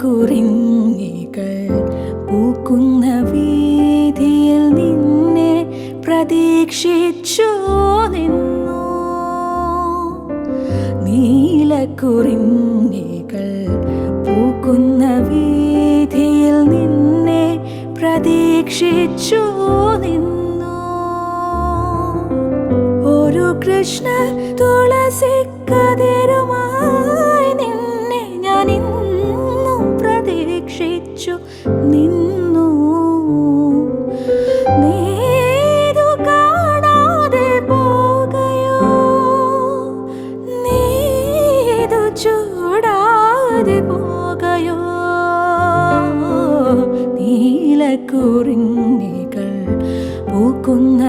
നീലക്കുറിഞ്ഞികൾ പൂക്കുന്ന വീതിയിൽ നിന്നെ പ്രതീക്ഷിച്ചു നിന്നു. നീലക്കുറിഞ്ഞികൾ പൂക്കുന്ന വീതിയിൽ നിന്നെ പ്രതീക്ഷിച്ചു നിന്നു. ഒരു കൃഷ്ണ തുളസിക്കതിരുമായി നിന്നെ ഞാൻ ഇന്നും പ്രതീക്ഷിച്ചു നിന്നു. നീതു കാണാതെ പോകയോ, നീതു ചൂടാതെ പോകയോ. നീലക്കുറിഞ്ഞികൾ പൂക്കുന്ന